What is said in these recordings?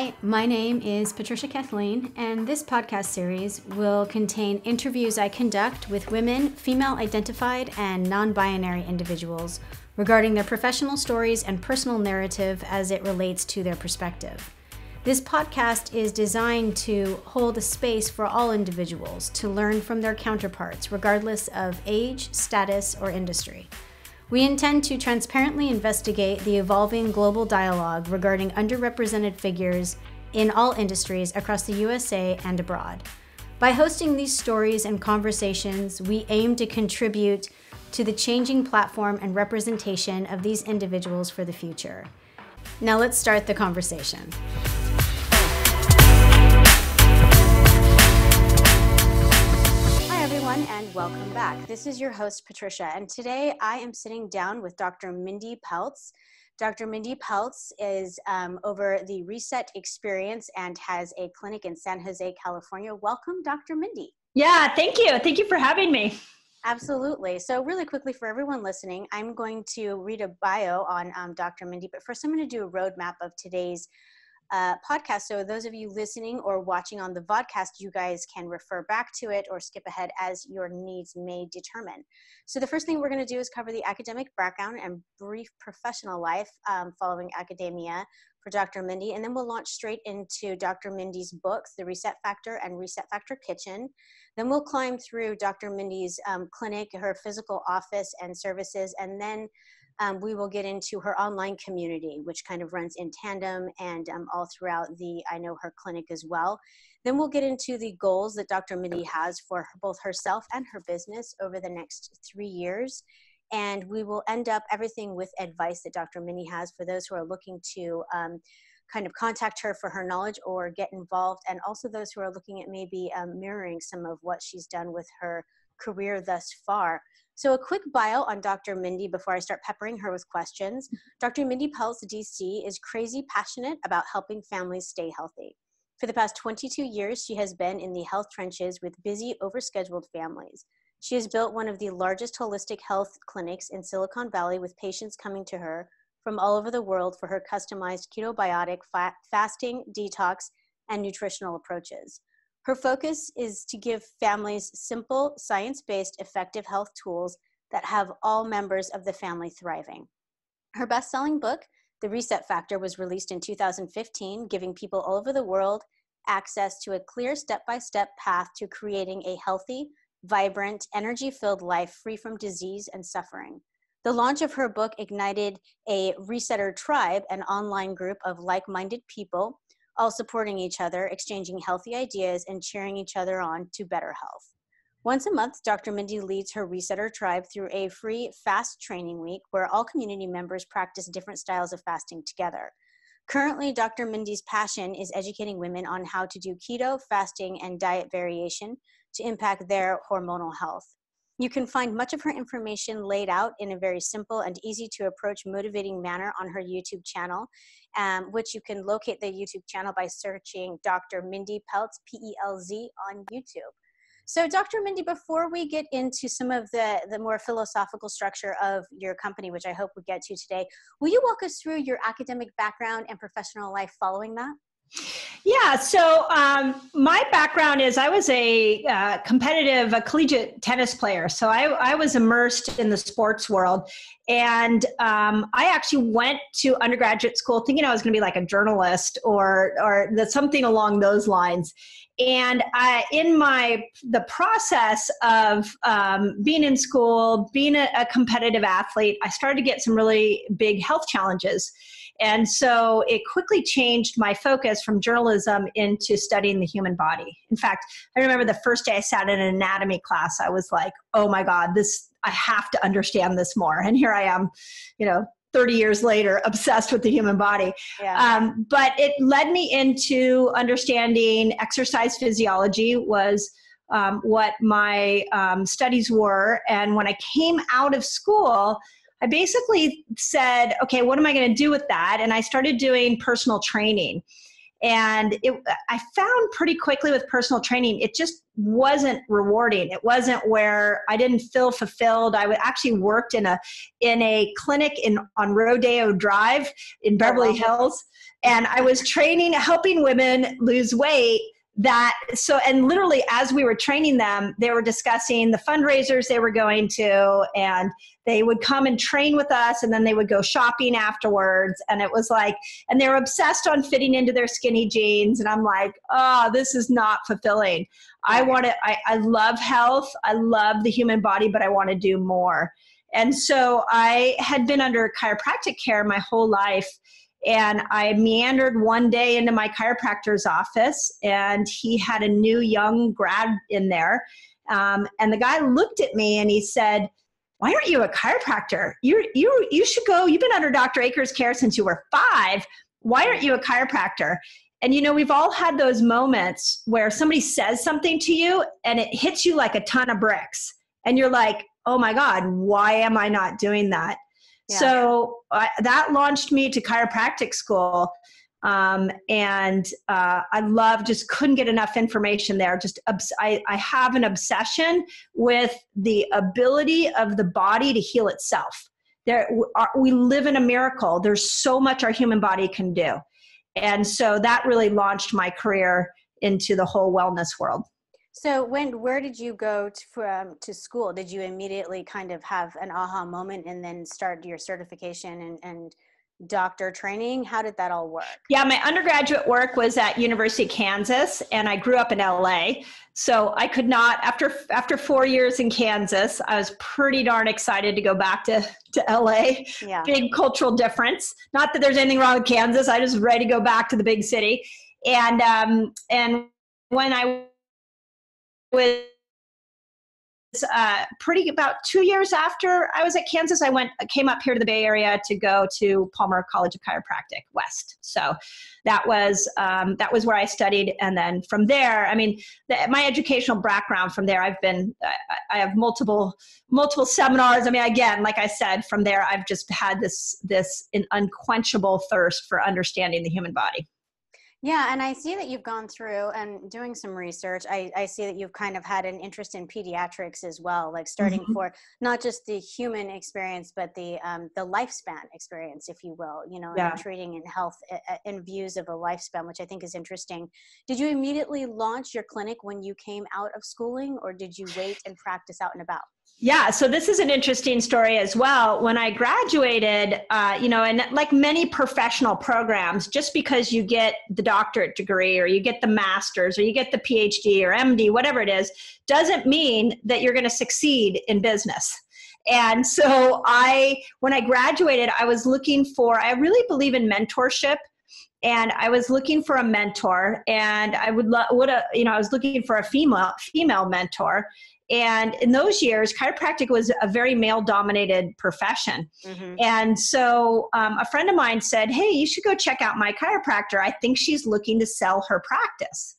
Hi, my name is Patricia Kathleen, and this podcast series will contain interviews I conduct with women, female-identified, and non-binary individuals regarding their professional stories and personal narrative as it relates to their perspective. This podcast is designed to hold a space for all individuals to learn from their counterparts, regardless of age, status, or industry. We intend to transparently investigate the evolving global dialogue regarding underrepresented figures in all industries across the USA and abroad. By hosting these stories and conversations, we aim to contribute to the changing platform and representation of these individuals for the future. Now let's start the conversation. And welcome back. This is your host, Patricia, and today I am sitting down with Dr. Mindy Pelz. Dr. Mindy Pelz is over the Reset experience and has a clinic in San Jose, California. Welcome, Dr. Mindy. Yeah, thank you. Thank you for having me. Absolutely. So really quickly for everyone listening, I'm going to read a bio on Dr. Mindy, but first I'm going to do a roadmap of today's podcast. So those of you listening or watching on the vodcast, you guys can refer back to it or skip ahead as your needs may determine. So the first thing we're going to do is cover the academic background and brief professional life following academia for Dr. Mindy. And then we'll launch straight into Dr. Mindy's books, The Reset Factor and Reset Factor Kitchen. Then we'll climb through Dr. Mindy's clinic, her physical office and services, and then we will get into her online community, which kind of runs in tandem and all throughout I know her clinic as well. Then we'll get into the goals that Dr. Mindy has for both herself and her business over the next 3 years. And we will end up everything with advice that Dr. Mindy has for those who are looking to kind of contact her for her knowledge or get involved, and also those who are looking at maybe mirroring some of what she's done with her career thus far. So a quick bio on Dr. Mindy before I start peppering her with questions. Dr. Mindy Pelz, DC, is crazy passionate about helping families stay healthy. For the past 22 years, she has been in the health trenches with busy, overscheduled families. She has built one of the largest holistic health clinics in Silicon Valley, with patients coming to her from all over the world for her customized ketobiotic, fasting, detox, and nutritional approaches. Her focus is to give families simple, science-based, effective health tools that have all members of the family thriving. Her best-selling book, The Reset Factor, was released in 2015, giving people all over the world access to a clear step-by-step path to creating a healthy, vibrant, energy-filled life free from disease and suffering. The launch of her book ignited a Resetar tribe, an online group of like-minded people, all supporting each other, exchanging healthy ideas, and cheering each other on to better health. Once a month, Dr. Mindy leads her Resetar tribe through a free fast training week where all community members practice different styles of fasting together. Currently, Dr. Mindy's passion is educating women on how to do keto, fasting, and diet variation to impact their hormonal health. You can find much of her information laid out in a very simple and easy to approach motivating manner on her YouTube channel, which you can locate the YouTube channel by searching Dr. Mindy Pelz, P-E-L-Z, on YouTube. So Dr. Mindy, before we get into some of the more philosophical structure of your company, which I hope we get to today, will you walk us through your academic background and professional life following that? Yeah, so my background is I was a collegiate tennis player. So I was immersed in the sports world. And I actually went to undergraduate school thinking I was going to be like a journalist or something along those lines. And in the process of being in school, being a competitive athlete, I started to get some really big health challenges. And so it quickly changed my focus from journalism into studying the human body. In fact, I remember the first day I sat in an anatomy class, I was like, oh my God, I have to understand this more. And here I am, 30 years later, obsessed with the human body. Yeah. But it led me into understanding exercise physiology was what my studies were. And when I came out of school, I basically said, okay, what am I going to do with that? And I started doing personal training. And I found pretty quickly with personal training, it just wasn't rewarding. It wasn't where I didn't feel fulfilled. I actually worked in a clinic on Rodeo Drive in Beverly Hills. And I was helping women lose weight. And literally as we were training them, they were discussing the fundraisers they were going to, and they would come and train with us, and then they would go shopping afterwards. And it was like, and they were obsessed on fitting into their skinny jeans. And I'm like, oh, this is not fulfilling. I love health. I love the human body, but I want to do more. And so I had been under chiropractic care my whole life. And I meandered one day into my chiropractor's office, and he had a new young grad in there. And the guy looked at me and he said, "Why aren't you a chiropractor? You should go. You've been under Dr. Aker's care since you were 5. Why aren't you a chiropractor?" And we've all had those moments where somebody says something to you and it hits you like a ton of bricks. And you're like, oh my God, why am I not doing that? Yeah. So that launched me to chiropractic school. I just couldn't get enough information there. I have an obsession with the ability of the body to heal itself. We live in a miracle. There's so much our human body can do. And so that really launched my career into the whole wellness world. So where did you go to school? Did you immediately kind of have an aha moment and then start your certification and doctor training? How did that all work? Yeah, my undergraduate work was at University of Kansas, and I grew up in LA. So I could not, after 4 years in Kansas, I was pretty darn excited to go back to LA. Yeah. Big cultural difference. Not that there's anything wrong with Kansas. I just was ready to go back to the big city. And when I was about 2 years after I was at Kansas, I came up here to the Bay Area to go to Palmer College of Chiropractic West. So that was where I studied. And then from there, my educational background from there, I have multiple seminars. Again, like I said, from there, I've just had this unquenchable thirst for understanding the human body. Yeah, and I see that you've gone through and doing some research. I see that you've kind of had an interest in pediatrics as well, like starting for not just the human experience, but the lifespan experience, if you will, and treating in health in views of a lifespan, which I think is interesting. Did you immediately launch your clinic when you came out of schooling, or did you wait and practice out and about? Yeah, so this is an interesting story as well. When I graduated, and like many professional programs, just because you get the doctorate degree or you get the master's or you get the PhD or MD, whatever it is, doesn't mean that you're going to succeed in business. And so when I graduated, I really believe in mentorship. And I was looking for a mentor, and I was looking for a female mentor. And in those years, chiropractic was a very male-dominated profession. Mm-hmm. And so a friend of mine said, "Hey, you should go check out my chiropractor. I think she's looking to sell her practice."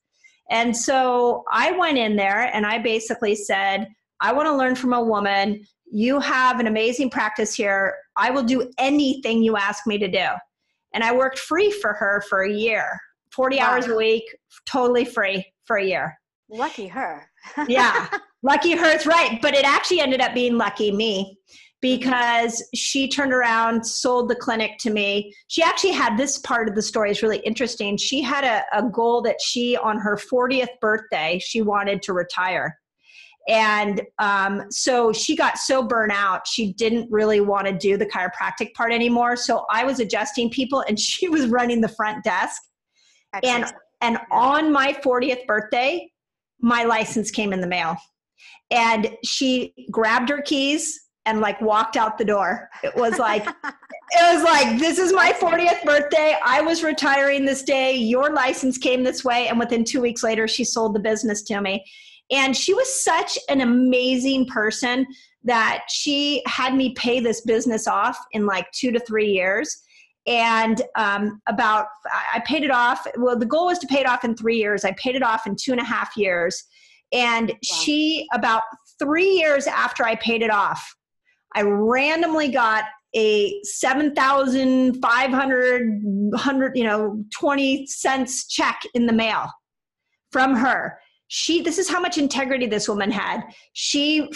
And so I went in there and I basically said, "I want to learn from a woman. You have an amazing practice here. I will do anything you ask me to do." And I worked free for her for a year, 40 hours a week, totally free for a year. Lucky her. Yeah, lucky her is right. But it actually ended up being lucky me, because she turned around, sold the clinic to me. She actually had, this part of the story is really interesting. She had a goal that on her 40th birthday, she wanted to retire. And so she got so burnt out, she didn't really want to do the chiropractic part anymore. So I was adjusting people and she was running the front desk. Excellent. And on my 40th birthday, my license came in the mail, and she grabbed her keys and walked out the door. It was like, this is my 40th birthday. I was retiring this day. Your license came this way. And within 2 weeks later, she sold the business to me. And she was such an amazing person that she had me pay this business off in 2 to 3 years. And I paid it off. Well, the goal was to pay it off in 3 years. I paid it off in 2.5 years. And she, about 3 years after I paid it off, I randomly got a 7,500, 20 cents check in the mail from her. This is how much integrity this woman had. She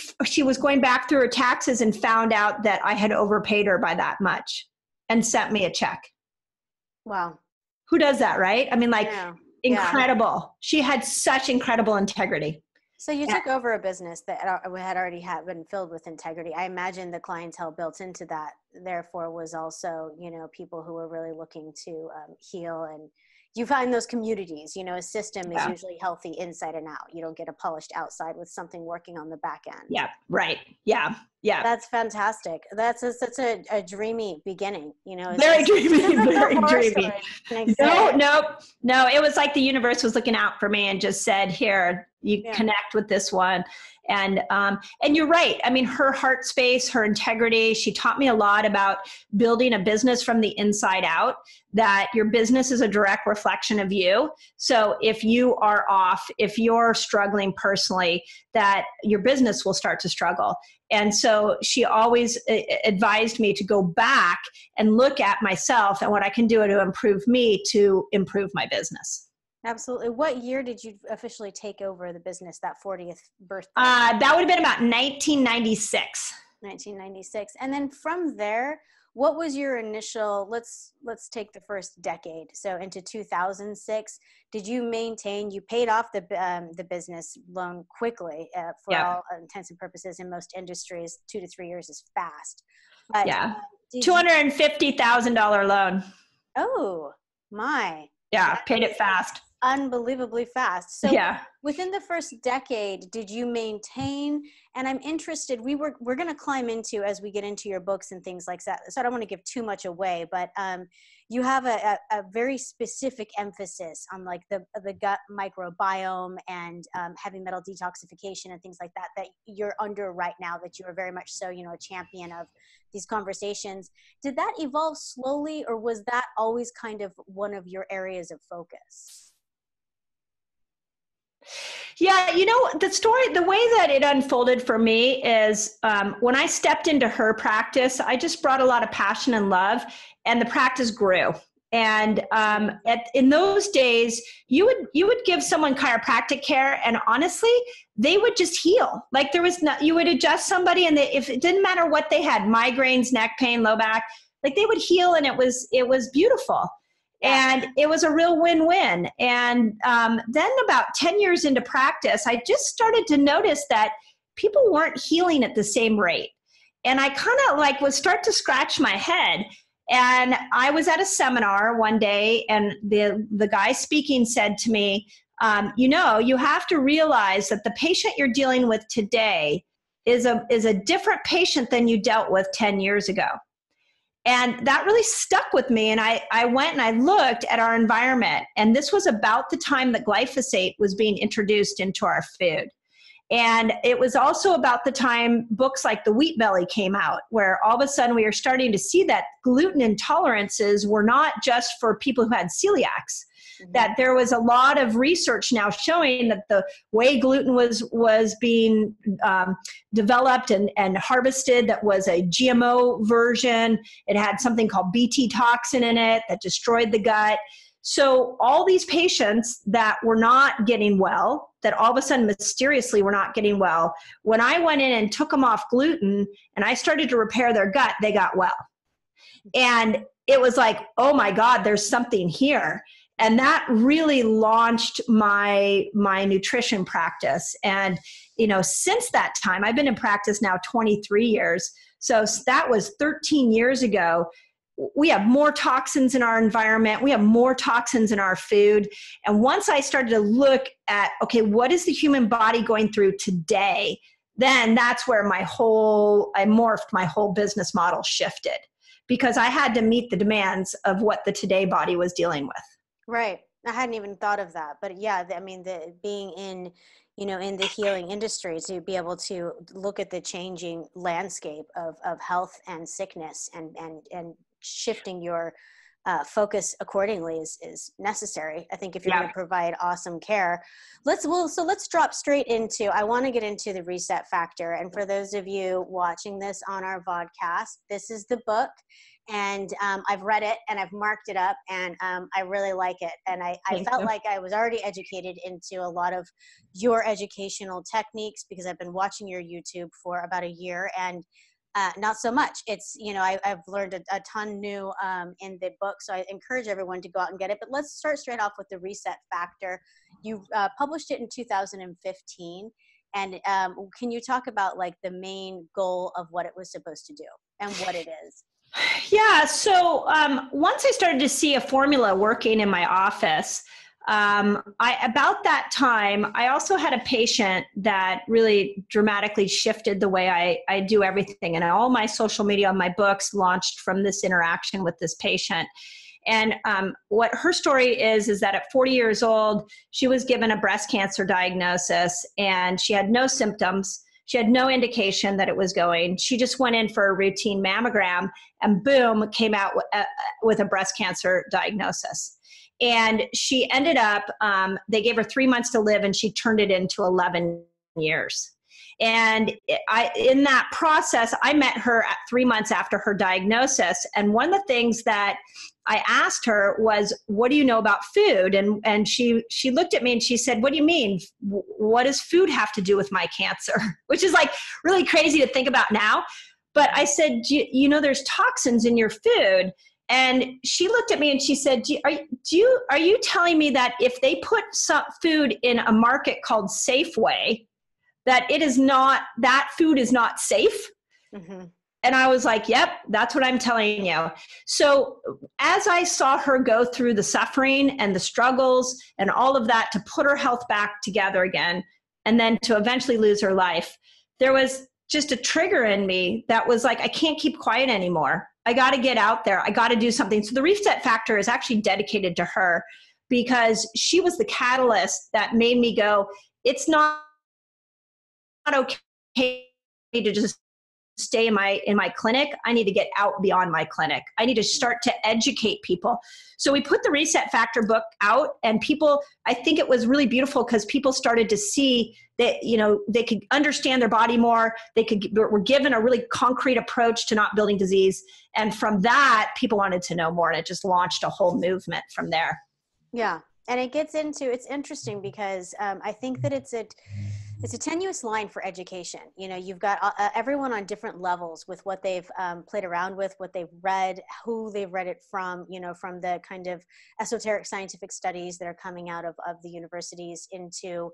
was going back through her taxes and found out that I had overpaid her by that much and sent me a check. Wow. Who does that, right? I mean, like, incredible. Yeah. She had such incredible integrity. So you took over a business that had already been filled with integrity. I imagine the clientele built into that, therefore, was also, people who were really looking to heal. And you find those communities, a system is usually healthy inside and out. You don't get a polished outside with something working on the back end. Yeah, right. Yeah, yeah. That's fantastic. That's such a dreamy beginning, Very dreamy, very dreamy. No, it was like the universe was looking out for me and just said, here, you connect with this one. And you're right. I mean, her heart space, her integrity, she taught me a lot about building a business from the inside out, that your business is a direct reflection of you. So if you are off, if you're struggling personally, that your business will start to struggle. And so she always advised me to go back and look at myself and what I can do to improve me to improve my business. Absolutely. What year did you officially take over the business, that 40th birthday? That would have been about 1996. 1996. And then from there, what was your initial, let's take the first decade. So into 2006, did you paid off the business loan quickly for all intents and purposes in most industries, 2 to 3 years is fast. But, $250,000 loan. Oh my. Yeah, paid it fast. Unbelievably fast. So within the first decade, did you maintain, and I'm interested, we're going to climb into as we get into your books and things like that. So I don't want to give too much away, but you have a very specific emphasis on like the gut microbiome and heavy metal detoxification and things like that you're under right now, that you are very much so, a champion of these conversations. Did that evolve slowly, or was that always kind of one of your areas of focus? Yeah, the story, the way that it unfolded for me is when I stepped into her practice, I just brought a lot of passion and love, and the practice grew. And in those days, you would give someone chiropractic care, and honestly, they would just heal. Like you would adjust somebody, and if it didn't matter what they had, migraines, neck pain, low back, like they would heal, and it was beautiful. And it was a real win-win. And then about 10 years into practice, I just started to notice that people weren't healing at the same rate. And I kind of would start to scratch my head. And I was at a seminar one day, and the guy speaking said to me, you have to realize that the patient you're dealing with today is a different patient than you dealt with 10 years ago. And that really stuck with me. And I went and I looked at our environment. And this was about the time that glyphosate was being introduced into our food. And it was also about the time books like The Wheat Belly came out, where all of a sudden we were starting to see that gluten intolerances were not just for people who had celiacs. Mm-hmm. That there was a lot of research now showing that the way gluten was being developed and harvested, that was a GMO version. It had something called Bt toxin in it that destroyed the gut. So all these patients that were not getting well, that all of a sudden mysteriously were not getting well, when I went in and took them off gluten and I started to repair their gut, they got well. And it was like, oh my God, there's something here. And that really launched my nutrition practice. And, since that time, I've been in practice now 23 years. So that was 13 years ago. We have more toxins in our environment. We have more toxins in our food. And once I started to look at, okay, what is the human body going through today? Then that's where I morphed my whole business model shifted, because I had to meet the demands of what the today body was dealing with. Right. I hadn't even thought of that, but being in, in the healing industry, to be able to look at the changing landscape of health and sickness and shifting your focus accordingly is necessary. I think if you're Yeah. going to provide awesome care, let's drop straight into, I want to get into the reset factor. And for those of you watching this on our vodcast, this is the book, and I've read it and I've marked it up, and I really like it. And I felt like I was already educated into a lot of your educational techniques because I've been watching your YouTube for about a year, and not so much. It's, I've learned a ton new in the book. So I encourage everyone to go out and get it. But let's start straight off with the reset factor. You published it in 2015. And can you talk about like the main goal of what it was supposed to do and what it is? Yeah. So once I started to see a formula working in my office, about that time, I also had a patient that really dramatically shifted the way I do everything. And all my social media, my books launched from this interaction with this patient. And what her story is that at 40 years old, she was given a breast cancer diagnosis and she had no symptoms. She had no indication that it was going. She just went in for a routine mammogram and boom, came out with a breast cancer diagnosis. And she ended up, they gave her 3 months to live and she turned it into 11 years. And in that process, I met her at 3 months after her diagnosis. And one of the things that I asked her was, what do you know about food? And she looked at me and she said, what do you mean? What does food have to do with my cancer? Which is like really crazy to think about now. But I said, there's toxins in your food. And she looked at me and she said, are you telling me that if they put some food in a market called Safeway, that that food is not safe? Mm-hmm. And I was like, yep, that's what I'm telling you. So as I saw her go through the suffering and the struggles and all of that to put her health back together again, and then to eventually lose her life, there was just a trigger in me that was like, I can't keep quiet anymore. I got to get out there. I got to do something. So the reset factor is actually dedicated to her because she was the catalyst that made me go, it's not okay to just stay in my clinic. I need to get out beyond my clinic. I need to start to educate people. So we put the Reset Factor book out, and people, I think it was really beautiful because people started to see that, they could understand their body more. Were given a really concrete approach to not building disease. And from that, people wanted to know more, and it just launched a whole movement from there. Yeah. And it gets into, it's interesting because I think that it's a tenuous line for education. You've got everyone on different levels with what they've played around with, what they've read, who they've read it from, from the kind of esoteric scientific studies that are coming out of the universities into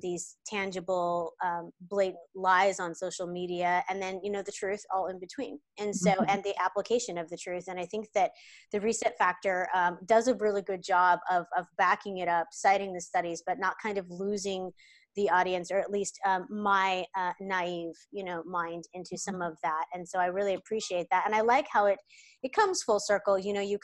these tangible, blatant lies on social media, and then, the truth all in between. And so, and the application of the truth. And I think that the Reset Factor does a really good job of backing it up, citing the studies, but not kind of losing the audience, or at least my naive, mind into some of that. And so I really appreciate that. And I like how it comes full circle. You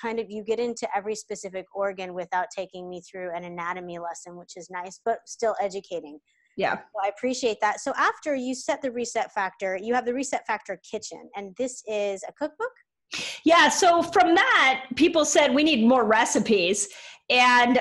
get into every specific organ without taking me through an anatomy lesson, which is nice, but still educating. Yeah. So I appreciate that. So after you set the Reset Factor, you have the Reset Factor Kitchen, and this is a cookbook? Yeah. So from that, people said we need more recipes. And,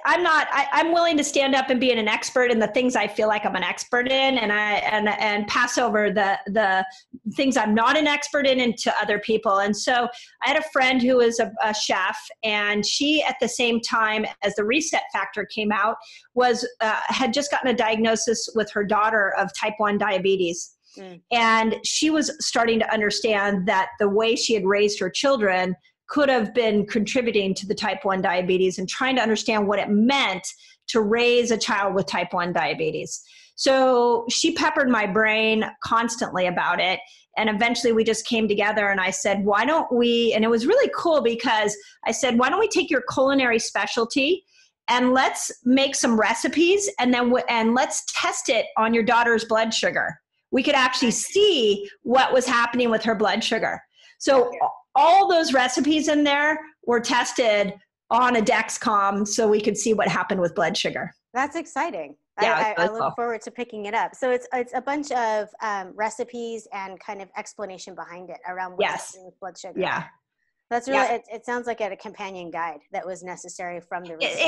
I'm willing to stand up and be an expert in the things I feel like I'm an expert in, and pass over the things I'm not an expert in into other people. And so I had a friend who was a chef, and she, at the same time as the Reset Factor came out, had just gotten a diagnosis with her daughter of type 1 diabetes. And she was starting to understand that the way she had raised her children could have been contributing to the type 1 diabetes, and trying to understand what it meant to raise a child with type 1 diabetes. So she peppered my brain constantly about it. And eventually we just came together, and I said, why don't we, and it was really cool because I said, why don't we take your culinary specialty and let's make some recipes, and let's test it on your daughter's blood sugar. We could actually see what was happening with her blood sugar. So all those recipes in there were tested on a Dexcom so we could see what happened with blood sugar. That's exciting. Yeah, I look forward to picking it up. So it's a bunch of recipes and kind of explanation behind it around what's happening with blood sugar. Yeah. That's really, Yeah. it sounds like a companion guide that was necessary from the research.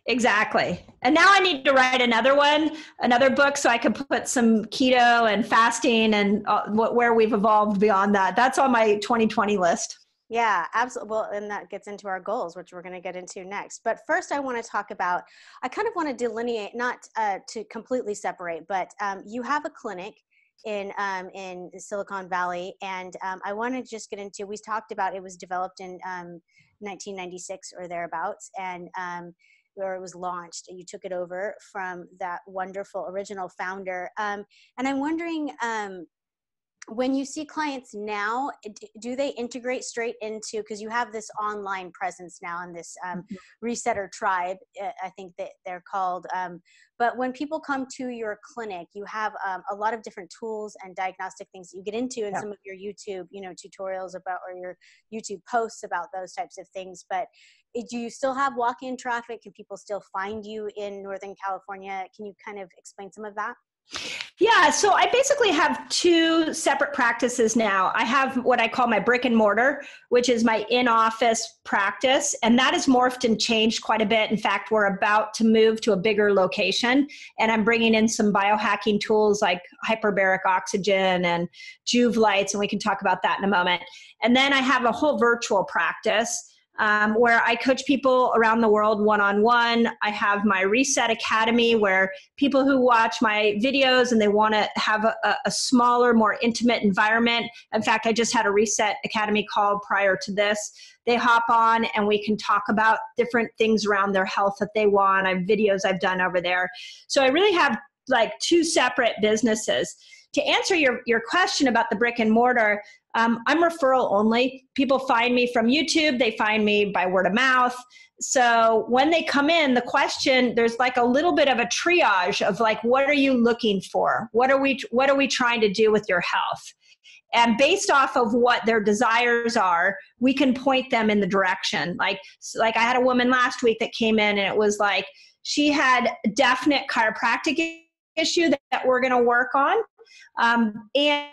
Exactly. And now I need to write another book so I can put some keto and fasting and where we've evolved beyond that. That's on my 2020 list. Yeah, absolutely. Well, and that gets into our goals, which we're going to get into next. But first, I want to talk about, I kind of want to delineate, not to completely separate, but you have a clinic in Silicon Valley, and I want to just get into, we talked about it was developed in 1996 or thereabouts, and where it was launched. You took it over from that wonderful original founder. And I'm wondering, when you see clients now, do they integrate straight into, because you have this online presence now in this Resetar tribe, I think that they're called. But when people come to your clinic, you have a lot of different tools and diagnostic things that you get into in some of your YouTube, tutorials about, or your YouTube posts about those types of things. But do you still have walk-in traffic? Can people still find you in Northern California? Can you kind of explain some of that? Yeah, so I basically have two separate practices now. I have what I call my brick and mortar, which is my in-office practice, and that has morphed and changed quite a bit. In fact, we're about to move to a bigger location, and I'm bringing in some biohacking tools like hyperbaric oxygen and Juve lights, and we can talk about that in a moment. And then I have a whole virtual practice where I coach people around the world one-on-one. I have my Reset Academy where people who watch my videos and they want to have a smaller, more intimate environment. In fact, I just had a Reset Academy call prior to this. They hop on and we can talk about different things around their health that they want. I have videos I've done over there. So I really have like two separate businesses. To answer your question about the brick and mortar, I'm referral only. People find me from YouTube. They find me by word of mouth. So when they come in, the question, there's like a little bit of a triage of like, what are you looking for? What are we trying to do with your health? And based off of what their desires are, we can point them in the direction. Like I had a woman last week that came in and it was like, she had a definite chiropractic issue that we're going to work on, and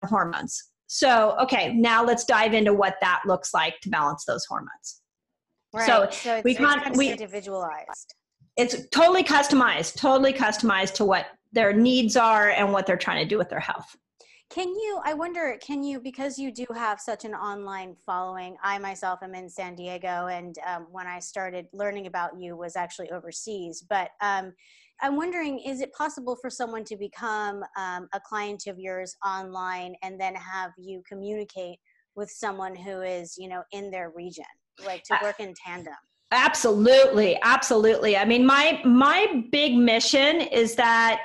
hormones. So, okay, now let's dive into what that looks like to balance those hormones. Right. So it's kind of individualized. It's totally customized to what their needs are and what they're trying to do with their health. I wonder, because you do have such an online following, I myself am in San Diego, and when I started learning about you was actually overseas, but I'm wondering, is it possible for someone to become a client of yours online and then have you communicate with someone who is, in their region, like to work in tandem? Absolutely. I mean, my big mission is that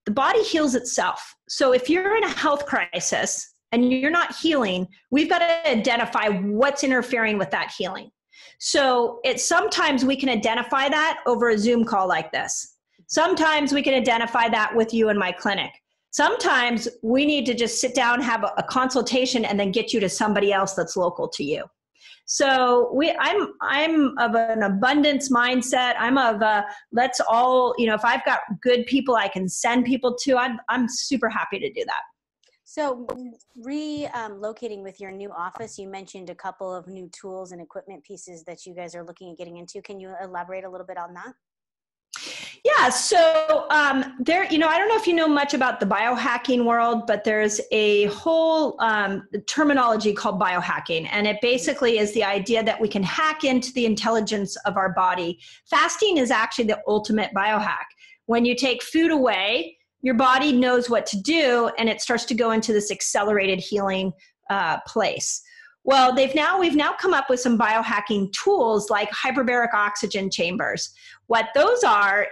the body heals itself. So if you're in a health crisis and you're not healing, we've got to identify what's interfering with that healing. So sometimes we can identify that over a Zoom call like this. Sometimes we can identify that with you in my clinic. Sometimes we need to just sit down, have a consultation, and then get you to somebody else that's local to you. So I'm of an abundance mindset. I'm of let's all, if I've got good people I can send people to, I'm super happy to do that. So relocating with your new office, you mentioned a couple of new tools and equipment pieces that you guys are looking at getting into. Can you elaborate a little bit on that? Yeah, so there, I don't know if you know much about the biohacking world, but there's a whole terminology called biohacking, and it basically is the idea that we can hack into the intelligence of our body. Fasting is actually the ultimate biohack. When you take food away, your body knows what to do, and it starts to go into this accelerated healing place. Well, we've now come up with some biohacking tools like hyperbaric oxygen chambers. What those are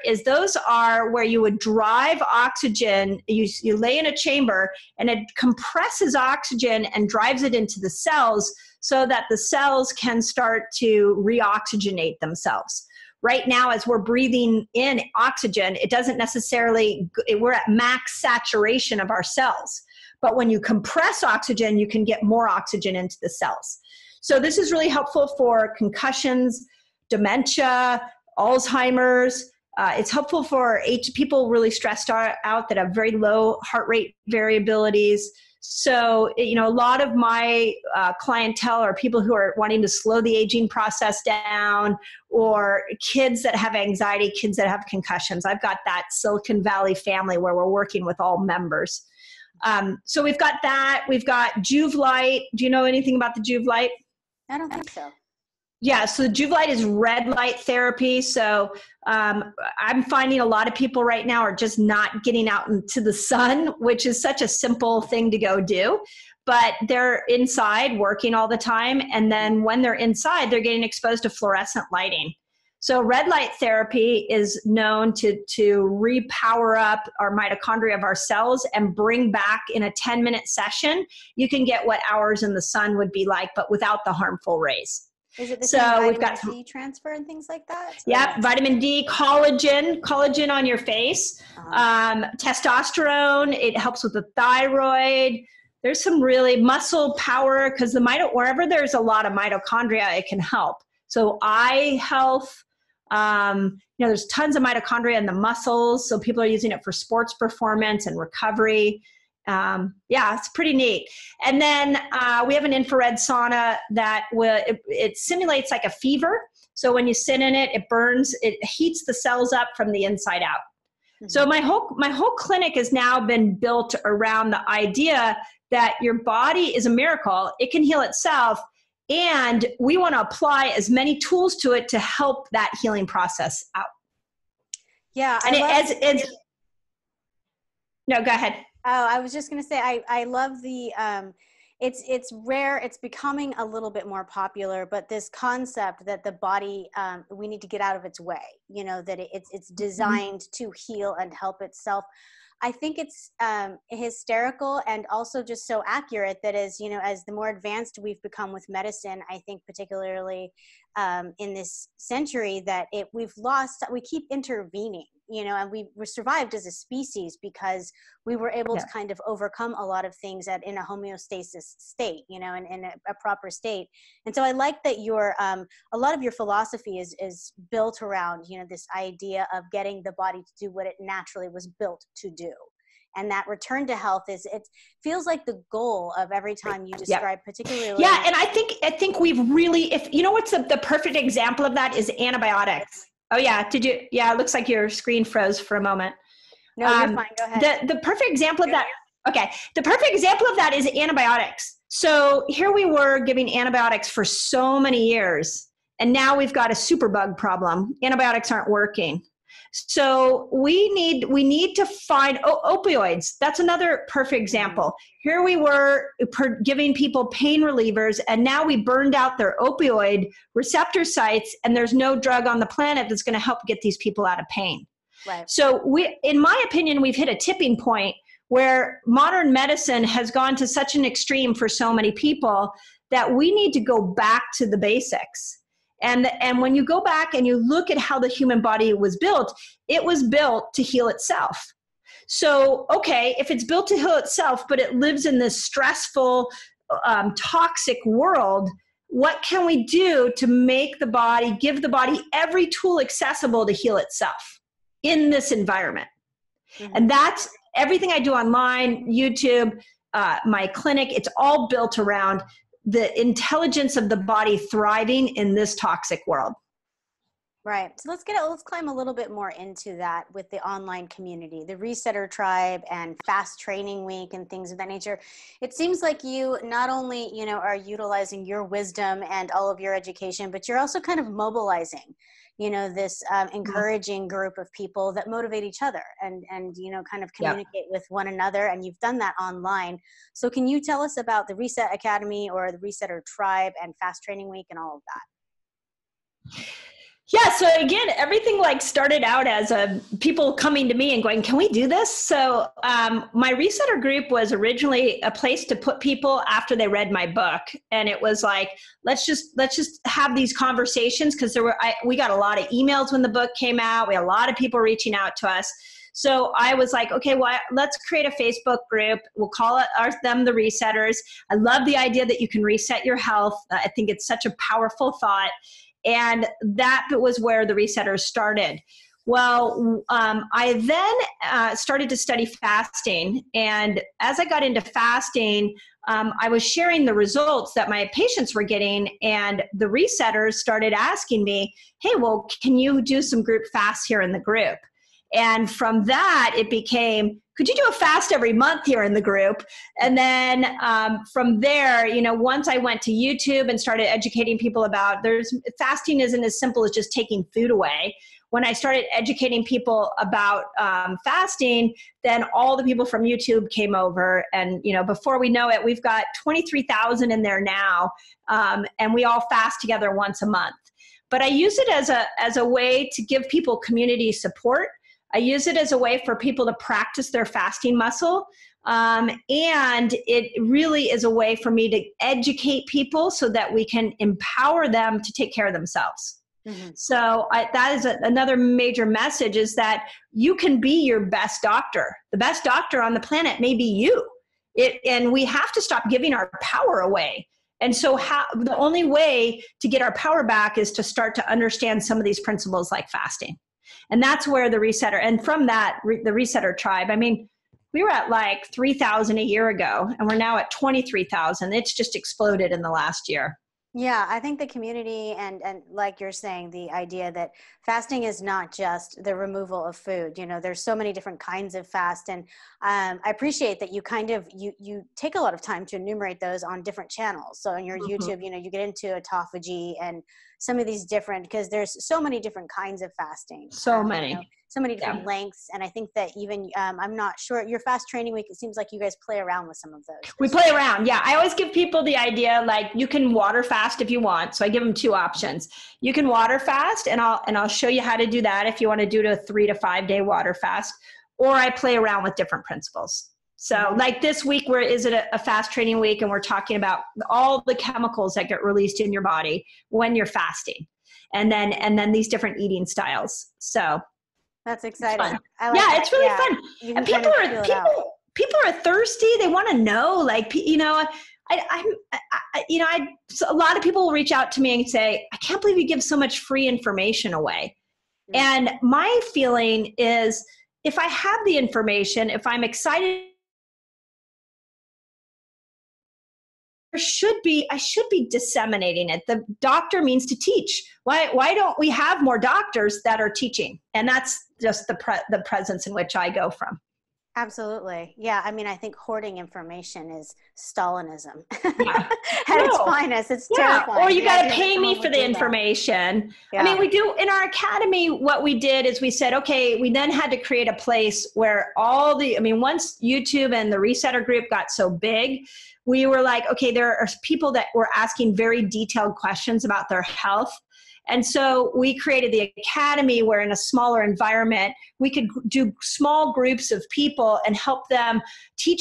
where you would drive oxygen, you lay in a chamber and it compresses oxygen and drives it into the cells so that the cells can start to reoxygenate themselves. Right now, as we're breathing in oxygen, it doesn't necessarily, we're at max saturation of our cells. But when you compress oxygen, you can get more oxygen into the cells. So this is really helpful for concussions, dementia, Alzheimer's. It's helpful for people really stressed out that have very low heart rate variabilities. So, a lot of my clientele are people who are wanting to slow the aging process down, or kids that have anxiety, kids that have concussions. I've got that Silicon Valley family where we're working with all members. So we've got that. We've got Juve Light. Do you know anything about the Juve Light? I don't think so. Yeah, so the Juve Light is red light therapy. So I'm finding a lot of people right now are just not getting out into the sun, which is such a simple thing to go do. But they're inside working all the time. And then when they're inside, they're getting exposed to fluorescent lighting. So red light therapy is known to repower up our mitochondria of our cells and bring back in a 10-minute session. You can get what hours in the sun would be like, but without the harmful rays. Is it the same vitamin D transfer and things like that? Yeah, vitamin D, collagen on your face, testosterone. It helps with the thyroid. There's some really muscle power, because wherever there's a lot of mitochondria, it can help. So eye health. There's tons of mitochondria in the muscles, so people are using it for sports performance and recovery. It's pretty neat. And then we have an infrared sauna that it simulates like a fever. So when you sit in it, it burns, it heats the cells up from the inside out. Mm-hmm. So my whole clinic has now been built around the idea that your body is a miracle. It can heal itself. And we want to apply as many tools to it to help that healing process out. Yeah. No, go ahead. Oh, I was just going to say, I love the, it's rare. It's becoming a little bit more popular, but this concept that the body, we need to get out of its way, that it's designed to heal and help itself. I think it's hysterical and also just so accurate that as the more advanced we've become with medicine, I think particularly in this century, that we keep intervening, and we survived as a species because we were able to kind of overcome a lot of things in a homeostasis state, in a proper state. And so I like that a lot of your philosophy is built around, this idea of getting the body to do what it naturally was built to do. And that return to health it feels like the goal of every time you describe, particularly. Yeah, and I think we've really, what's the perfect example of that is antibiotics. Oh yeah, it looks like your screen froze for a moment. No, you're fine, go ahead. The perfect example of that, the perfect example of that is antibiotics. So here we were giving antibiotics for so many years, and now we've got a superbug problem. Antibiotics aren't working. So we need to find opioids. That's another perfect example. Here we were giving people pain relievers, and now we burned out their opioid receptor sites, and there's no drug on the planet that's going to help get these people out of pain. Right. So in my opinion, we've hit a tipping point where modern medicine has gone to such an extreme for so many people that we need to go back to the basics. And when you go back and you look at how the human body was built, it was built to heal itself. So, if it's built to heal itself, but it lives in this stressful, toxic world, what can we do to give the body every tool accessible to heal itself in this environment? Mm-hmm. And that's everything I do online, YouTube, my clinic. It's all built around the intelligence of the body thriving in this toxic world. Right. So let's climb a little bit more into that with the online community, the Resetar tribe and fast training week and things of that nature. It seems like you not only, are utilizing your wisdom and all of your education, but you're also kind of mobilizing, this encouraging group of people that motivate each other and kind of communicate with one another. And you've done that online. So can you tell us about the Reset Academy or the Resetar tribe and fast training week and all of that? Yeah. So again, everything started out as people coming to me and going, can we do this? So my Resetar group was originally a place to put people after they read my book. And it was like, let's just have these conversations, because we got a lot of emails when the book came out. We had a lot of people reaching out to us. So I was like, okay, well, let's create a Facebook group. We'll call them the Resetters. I love the idea that you can reset your health. I think it's such a powerful thought. And that was where the Resetters started. Well, I then started to study fasting. And as I got into fasting, I was sharing the results that my patients were getting. And the resetters started asking me, hey, well, can you do some group fasts here in the group? And from that, it became, could you do a fast every month here in the group? And then from there, once I went to YouTube and started educating people about fasting isn't as simple as just taking food away. When I started educating people about fasting, then all the people from YouTube came over. And, before we know it, we've got 23,000 in there now. And we all fast together once a month. But I use it as a way to give people community support. I use it as a way for people to practice their fasting muscle. And it really is a way for me to educate people so that we can empower them to take care of themselves. Mm-hmm. So that is another major message, is that you can be your best doctor. The best doctor on the planet may be you. And we have to stop giving our power away. And so the only way to get our power back is to start to understand some of these principles like fasting. And that's where the Resetar, and from that, the Resetar tribe, we were at like 3,000 a year ago, and we're now at 23,000. It's just exploded in the last year. Yeah, I think the community and like you're saying, the idea that fasting is not just the removal of food. There's so many different kinds of fast, and I appreciate that you you take a lot of time to enumerate those on different channels. So on your YouTube, you get into autophagy and some of these different, because there's so many different kinds of fasting. So many different lengths. And I think that even, I'm not sure, your fast training week, it seems like you guys play around with some of those. We play around. Yeah. I always give people the idea, like, you can water fast if you want. So I give them two options. You can water fast, and I'll show you how to do that if you want to do a 3 to 5 day water fast, or I play around with different principles. So like this week, where is it a fast training week, and we're talking about all the chemicals that get released in your body when you're fasting, and then these different eating styles. So that's exciting. It's really fun. And people are thirsty. They want to know, like, a lot of people will reach out to me and say, I can't believe you give so much free information away. Mm-hmm. And my feeling is, if I have the information, if I'm excited, I should be disseminating it. The doctor means to teach. Why don't we have more doctors that are teaching? And that's just the presence in which I go from. Absolutely. Yeah. I think hoarding information is Stalinism at its finest. It's terrifying. Or you got to pay me for the information. Yeah. We do in our academy, what we did is we said, okay, we then had to create a place where once YouTube and the Resetar group got so big, we were like, okay, there are people that were asking very detailed questions about their health. And so we created the academy, where in a smaller environment, we could do small groups of people and help them to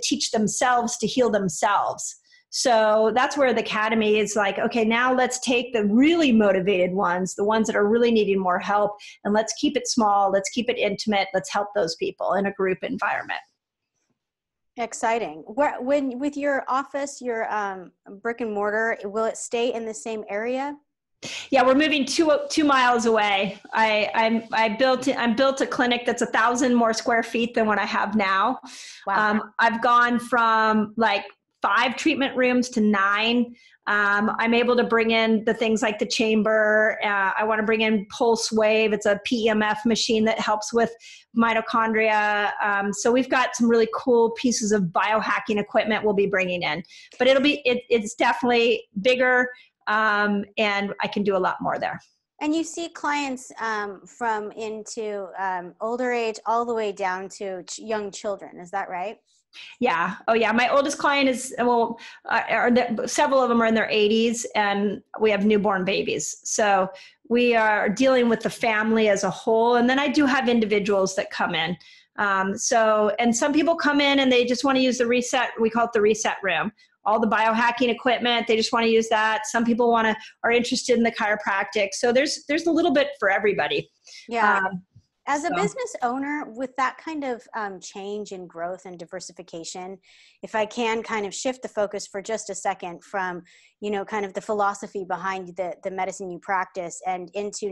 teach themselves to heal themselves. So that's where the academy is like, okay, now let's take the really motivated ones, the ones that are really needing more help, and let's keep it small. Let's keep it intimate. Let's help those people in a group environment. Exciting. With your office, your brick and mortar, will it stay in the same area? Yeah, we're moving 2 miles away. I built a clinic that's 1,000 more square feet than what I have now. Wow. I've gone from like 5 treatment rooms to 9. I'm able to bring in the things like the chamber. I want to bring in Pulse Wave. It's a PEMF machine that helps with mitochondria. So we've got some really cool pieces of biohacking equipment we'll be bringing in. But it's definitely bigger. And I can do a lot more there. And you see clients from into older age all the way down to young children. Is that right? Yeah. Oh, yeah. My oldest client is, several of them are in their 80s, and we have newborn babies. So we are dealing with the family as a whole. And then I do have individuals that come in. And some people come in and they just want to use the reset. We call it the reset room. All the biohacking equipment, they just want to use that. Some people are interested in the chiropractic. So there's a little bit for everybody. Yeah. As a business owner, with that kind of change in growth and diversification, if I can kind of shift the focus for just a second from, kind of the philosophy behind the medicine you practice and into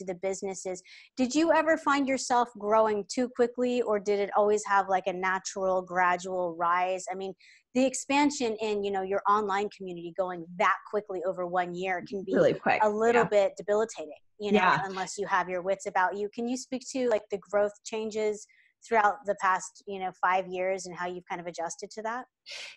the businesses, did you ever find yourself growing too quickly, or did it always have like a natural, gradual rise? I mean, the expansion in, your online community going that quickly over 1 year can be really quick. a little bit debilitating, Yeah. unless you have your wits about you. Can you speak to like the growth changes throughout the past, 5 years and how you've kind of adjusted to that?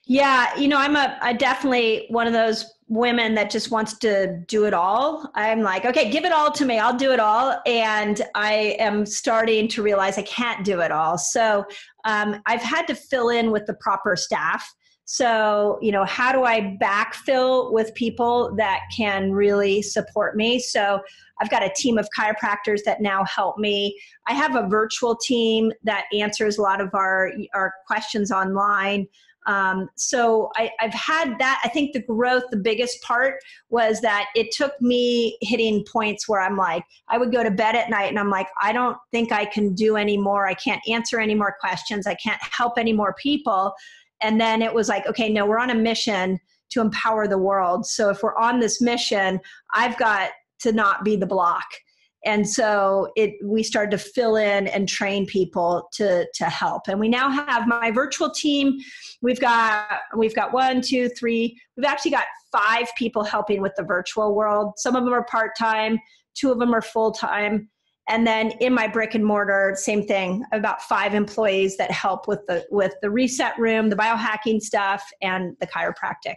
Yeah. I definitely one of those women that just wants to do it all. I'm like, okay, give it all to me. I'll do it all. And I am starting to realize I can't do it all. So I've had to fill in with the proper staff. So, how do I backfill with people that can really support me? So I've got a team of chiropractors that now help me. I have a virtual team that answers a lot of our questions online. So I've had that. I think the growth, the biggest part was that it took me hitting points where I'm like, I would go to bed at night and I'm like, I don't think I can do any more. I can't answer any more questions. I can't help any more people. And then it was like, okay, no, we're on a mission to empower the world. So if we're on this mission, I've got to not be the block. And so we started to fill in and train people to help. And we now have my virtual team. We've got 1, 2, 3. We've actually got 5 people helping with the virtual world. Some of them are part-time, 2 of them are full-time. And then in my brick and mortar, same thing, about 5 employees that help with the reset room, the biohacking stuff, and the chiropractic.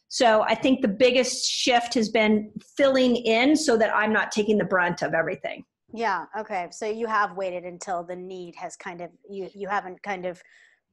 So I think the biggest shift has been filling in so that I'm not taking the brunt of everything. Yeah. Okay. So you have waited until the need has kind of, you haven't kind of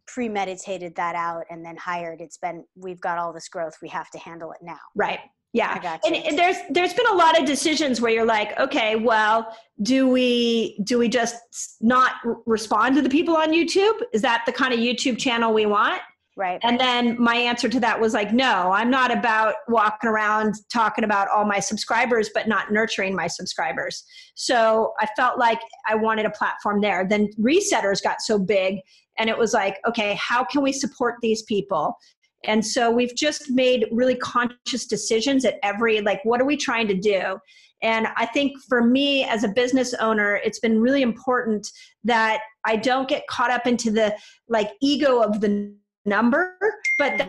premeditated that out and then hired. It's been, we've got all this growth, we have to handle it now. Right. Yeah. And there's been a lot of decisions where you're like, okay, well, do we just not respond to the people on YouTube? Is that the kind of YouTube channel we want? Right. And then my answer to that was like, no, I'm not about walking around talking about all my subscribers, but not nurturing my subscribers. So I felt like I wanted a platform there. Then Reseters got so big and it was like, okay, how can we support these people? And so we've just made really conscious decisions at what are we trying to do? And I think for me as a business owner, it's been really important that I don't get caught up into the ego of the number, but that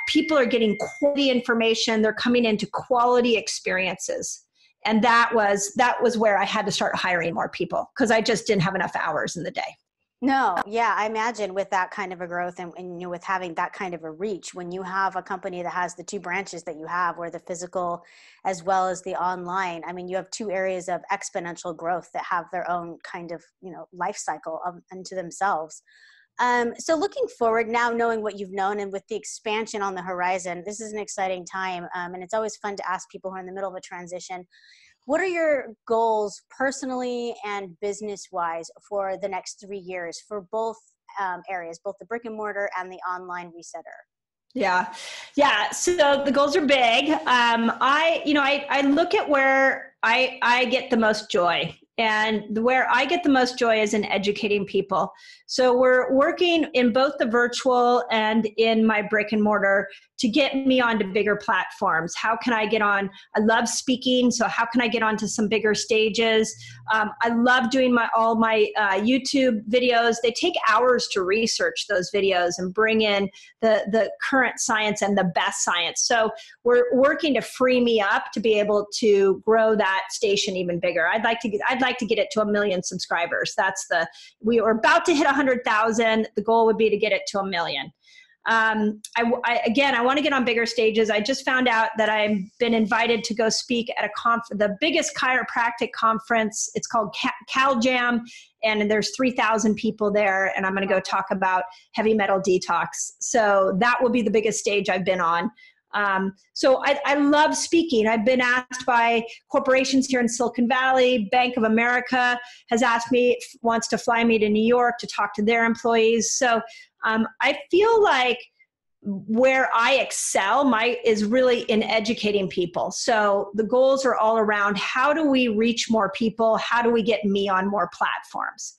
people are getting quality information. They're coming into quality experiences. And that was where I had to start hiring more people because I just didn't have enough hours in the day. No. Yeah. I imagine with that kind of a growth and with having that kind of a reach, when you have a company that has the 2 branches that you have, where the physical as well as the online, I mean, you have 2 areas of exponential growth that have their own kind of, life cycle unto themselves. So looking forward now, knowing what you've known and with the expansion on the horizon, this is an exciting time. And it's always fun to ask people who are in the middle of a transition, what are your goals personally and business-wise for the next 3 years for both areas, both the brick and mortar and the online Resetar? Yeah. So the goals are big. I look at where I get the most joy. And where I get the most joy is in educating people. So we're working in both the virtual and in my brick and mortar to get me onto bigger platforms. How can I get on? I love speaking. So how can I get onto some bigger stages? I love doing all my YouTube videos. They take hours to research those videos and bring in the current science and the best science. So we're working to free me up to be able to grow that station even bigger. I'd like to get it to 1 million subscribers. We were about to hit 100,000. The goal would be to get it to 1 million. I want to get on bigger stages. I just found out that I've been invited to go speak at the biggest chiropractic conference. It's called CalJam, and there's 3,000 people there, and I'm going to go talk about heavy metal detox. So that will be the biggest stage I've been on. So I love speaking. I've been asked by corporations here in Silicon Valley. Bank of America has asked me, wants to fly me to New York to talk to their employees. So I feel like where I excel is really in educating people. So the goals are all around how do we reach more people? How do we get me on more platforms?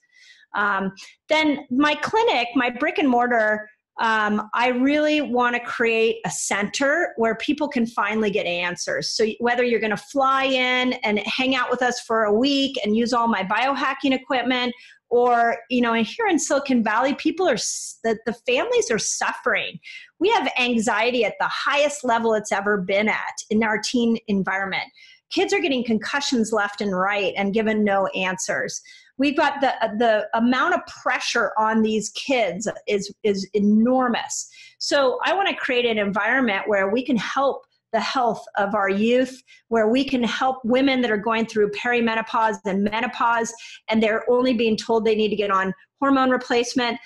Then my clinic, my brick and mortar, I really want to create a center where people can finally get answers. So whether you're going to fly in and hang out with us for a week and use all my biohacking equipment, or, and here in Silicon Valley, the families are suffering. We have anxiety at the highest level it's ever been at in our teen environment. Kids are getting concussions left and right and given no answers. We've got the amount of pressure on these kids is enormous. So I want to create an environment where we can help the health of our youth, where we can help women that are going through perimenopause and menopause, and they're only being told they need to get on hormone replacement.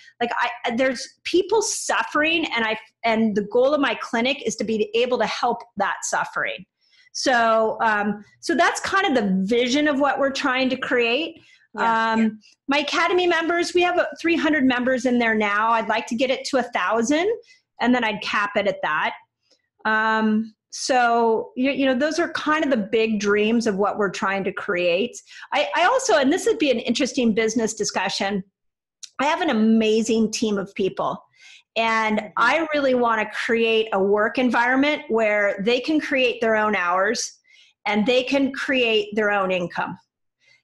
There's people suffering, and the goal of my clinic is to be able to help that suffering. So that's kind of the vision of what we're trying to create. Yeah. My Academy members, we have 300 members in there now. I'd like to get it to 1,000, and then I'd cap it at that. So, those are kind of the big dreams of what we're trying to create. I also, and this would be an interesting business discussion, I have an amazing team of people. And I really want to create a work environment where they can create their own hours and they can create their own income.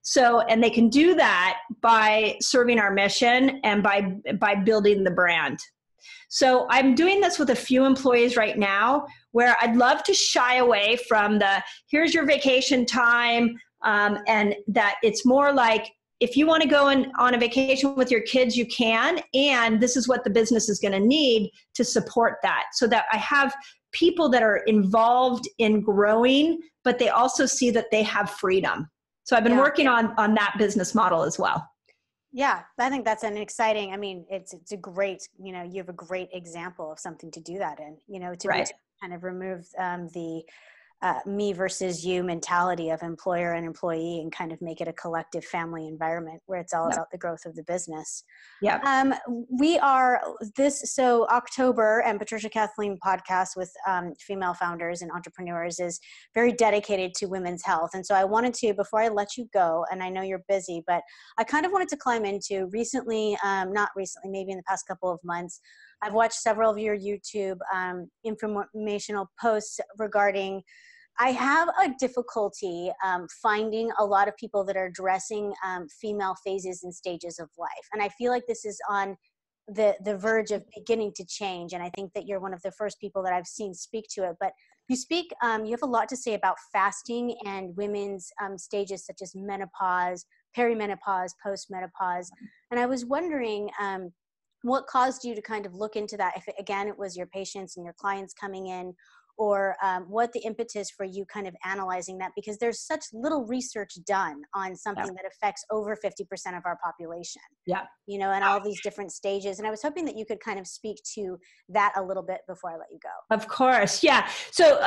So, and they can do that by serving our mission and by building the brand. So I'm doing this with a few employees right now where I'd love to shy away from here's your vacation time, and that it's more like, if you want to go on a vacation with your kids, you can, and this is what the business is going to need to support that, so that I have people that are involved in growing, but they also see that they have freedom. So I've been working on that business model as well. Yeah, I think that's an exciting, it's a great, you have a great example of something to do that in, to kind of remove the me versus you mentality of employer and employee and kind of make it a collective family environment where it's all about the growth of the business. Yeah. We are so October and Patricia Kathleen podcast with female founders and entrepreneurs is very dedicated to women's health. And so I wanted to, before I let you go, and I know you're busy, but I kind of wanted to climb into not recently, maybe in the past couple of months, I've watched several of your YouTube informational posts regarding, I have a difficulty finding a lot of people that are addressing female phases and stages of life. And I feel like this is on the verge of beginning to change. And I think that you're one of the first people that I've seen speak to it. But you have a lot to say about fasting and women's stages such as menopause, perimenopause, postmenopause. And I was wondering, what caused you to kind of look into that? If it was your patients and your clients coming in, or what the impetus for you kind of analyzing that, because there's such little research done on something that affects over 50% of our population. Yeah. And all these different stages. And I was hoping that you could kind of speak to that a little bit before I let you go. Of course. Yeah. So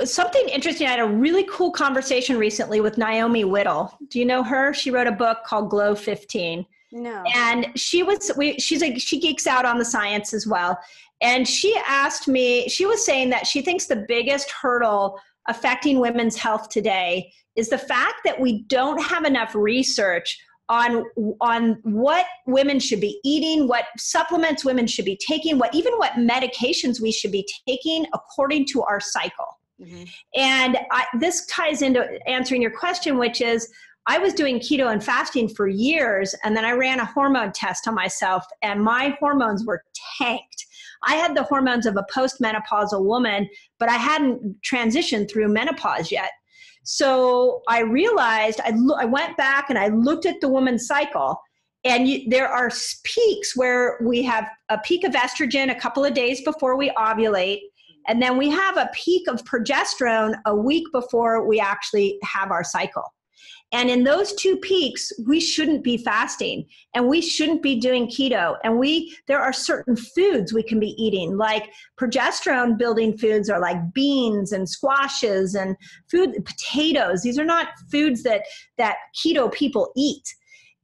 something interesting, I had a really cool conversation recently with Naomi Whittle. Do you know her? She wrote a book called Glow 15. No. And she geeks out on the science as well. And she asked me, she was saying that she thinks the biggest hurdle affecting women's health today is the fact that we don't have enough research on what women should be eating, what supplements women should be taking, even what medications we should be taking according to our cycle. Mm-hmm. And this ties into answering your question, which is, I was doing keto and fasting for years, and then I ran a hormone test on myself, and my hormones were tanked. I had the hormones of a postmenopausal woman, but I hadn't transitioned through menopause yet. So I realized, I went back and I looked at the woman's cycle, and there are peaks where we have a peak of estrogen a couple of days before we ovulate, and then we have a peak of progesterone a week before we actually have our cycle. And in those two peaks, we shouldn't be fasting, and we shouldn't be doing keto. And there are certain foods we can be eating, like progesterone building foods are like beans and squashes and potatoes. These are not foods that keto people eat.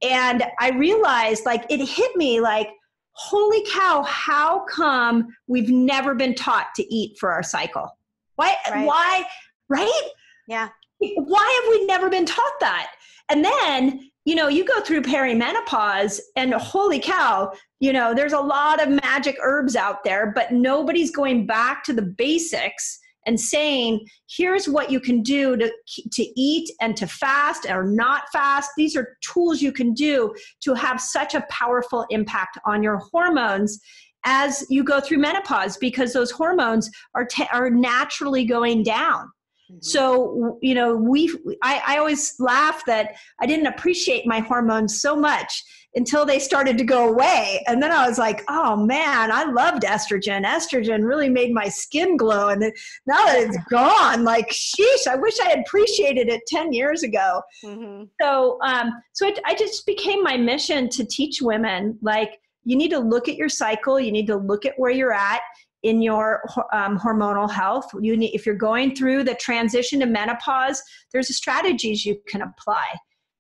And I realized, it hit me like, holy cow, how come we've never been taught to eat for our cycle? Why, right? Yeah. Why have we never been taught that? And then, you go through perimenopause and holy cow, there's a lot of magic herbs out there, but nobody's going back to the basics and saying, here's what you can do to eat and to fast or not fast. These are tools you can do to have such a powerful impact on your hormones as you go through menopause, because those hormones are naturally going down. Mm-hmm. So, I always laugh that I didn't appreciate my hormones so much until they started to go away. And then I was like, oh man, I loved estrogen. Estrogen really made my skin glow. And now that it's gone, like, sheesh, I wish I had appreciated it 10 years ago. Mm-hmm. So I just became my mission to teach women, like, you need to look at your cycle. You need to look at where you're at in your hormonal health. If you're going through the transition to menopause, there's strategies you can apply.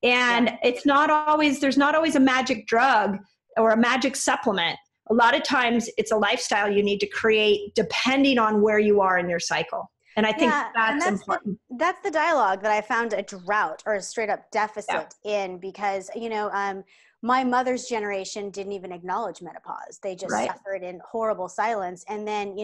And there's not always a magic drug or a magic supplement. A lot of times it's a lifestyle you need to create depending on where you are in your cycle. And I think that's important. That's the dialogue that I found a drought or a straight up deficit in, because, my mother's generation didn't even acknowledge menopause. They just suffered in horrible silence. And then,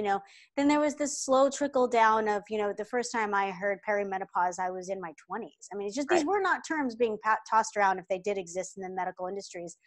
then there was this slow trickle down of, the first time I heard perimenopause, I was in my 20s. I mean, it's just, these were not terms being tossed around if they did exist in the medical industries.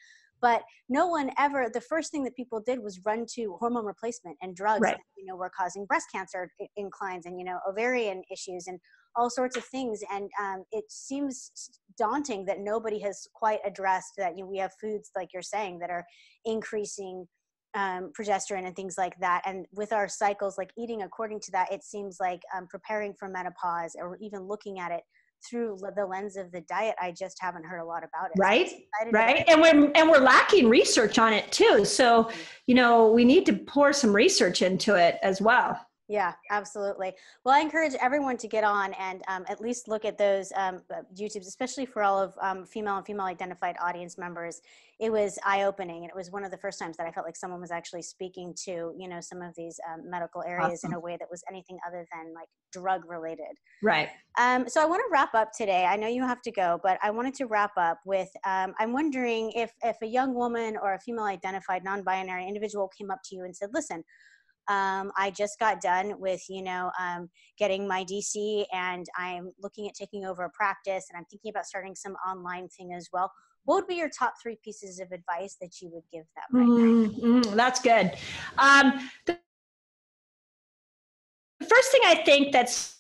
But no one ever, the first thing that people did was run to hormone replacement and drugs that, were causing breast cancer inclines and, ovarian issues and all sorts of things. And it seems daunting that nobody has quite addressed that. We have foods, like you're saying, that are increasing progesterone and things like that. And with our cycles, like eating according to that, it seems like preparing for menopause or even looking at it through the lens of the diet, I just haven't heard a lot about it. Right. And we're lacking research on it too. So, we need to pour some research into it as well. Yeah, absolutely. Well, I encourage everyone to get on and at least look at those YouTubes, especially for all of female and female identified audience members. It was eye-opening, and it was one of the first times that I felt like someone was actually speaking to, some of these medical areas in a way that was anything other than like drug related. Right. So I want to wrap up today. I know you have to go, but I wanted to wrap up with, I'm wondering if a young woman or a female identified non-binary individual came up to you and said, listen, I just got done with, getting my DC, and I'm looking at taking over a practice, and I'm thinking about starting some online thing as well. What would be your top 3 pieces of advice that you would give them right now? That's good. The first thing I think that's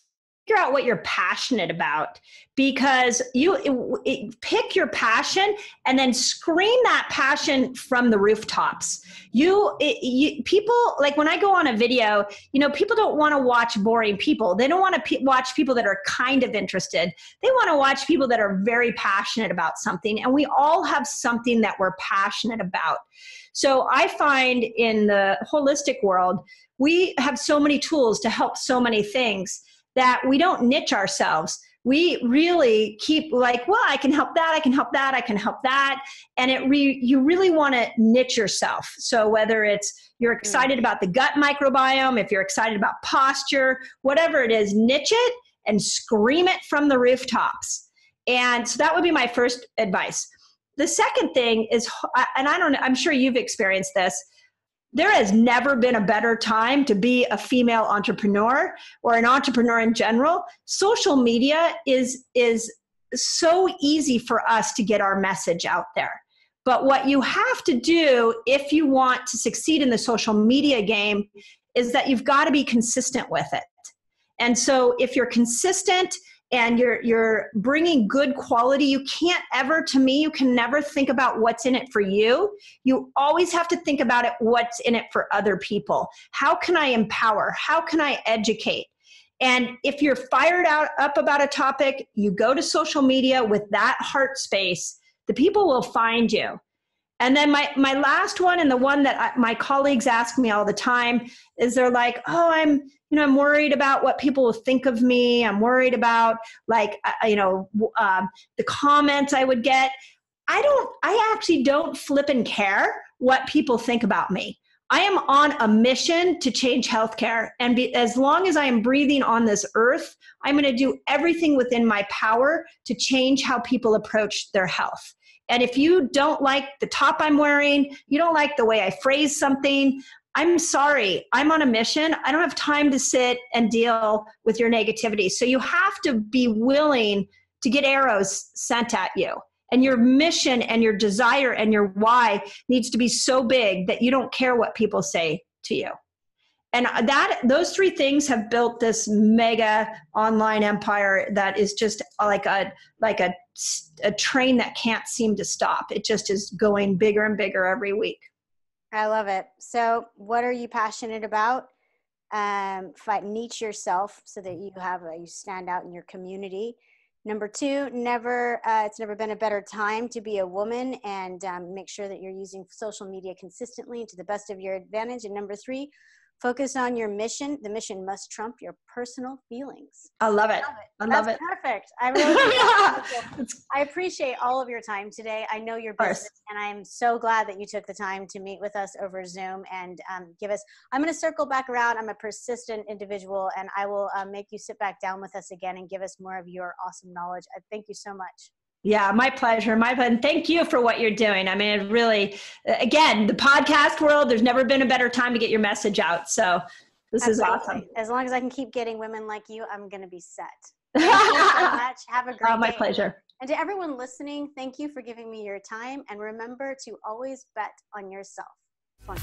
figure out what you're passionate about, because you pick your passion and then scream that passion from the rooftops. People, like when I go on a video, people don't want to watch boring people. They don't want to watch people that are kind of interested. They want to watch people that are very passionate about something. And we all have something that we're passionate about. So I find in the holistic world, we have so many tools to help so many things that we don't niche ourselves. We really keep like, well, I can help that, I can help that, I can help that. And you really want to niche yourself. So whether it's you're excited about the gut microbiome, if you're excited about posture, whatever it is, niche it and scream it from the rooftops. And so that would be my first advice. The second thing is, and I don't know, I'm sure you've experienced this, there has never been a better time to be a female entrepreneur or an entrepreneur in general. Social media is so easy for us to get our message out there. But what you have to do if you want to succeed in the social media game is that you've got to be consistent with it. And so if you're consistent and you're bringing good quality, you can never think about what's in it for you. You always have to think about it, what's in it for other people. How can I empower? How can I educate? And if you're fired up about a topic, you go to social media with that heart space, the people will find you. And then my last one, and the one that my colleagues ask me all the time, is they're like, oh, I'm worried about what people will think of me. I'm worried about the comments I would get. I actually don't flip and care what people think about me. I am on a mission to change healthcare. And as long as I am breathing on this earth, I'm going to do everything within my power to change how people approach their health. And if you don't like the top I'm wearing, you don't like the way I phrase something, I'm sorry, I'm on a mission. I don't have time to sit and deal with your negativity. So you have to be willing to get arrows sent at you. And your mission and your desire and your why needs to be so big that you don't care what people say to you. And those three things have built this mega online empire that is just like a train that can't seem to stop. It just is going bigger and bigger every week. I love it. So what are you passionate about? Niche yourself so that you stand out in your community. Number two, it's never been a better time to be a woman, and make sure that you're using social media consistently and to the best of your advantage. And number three, focus on your mission. The mission must trump your personal feelings. I love it. I love it. Perfect. I really I appreciate all of your time today. I know you're busy, and I'm so glad that you took the time to meet with us over Zoom and give us. I'm going to circle back around. I'm a persistent individual, and I will make you sit back down with us again and give us more of your awesome knowledge. Thank you so much. Yeah, my pleasure. Thank you for what you're doing. I mean, it really, again, the podcast world, there's never been a better time to get your message out. So this is awesome. As long as I can keep getting women like you, I'm going to be set. Thank you so much. Have a great day. My pleasure. And to everyone listening, thank you for giving me your time. And remember to always bet on yourself. Fun.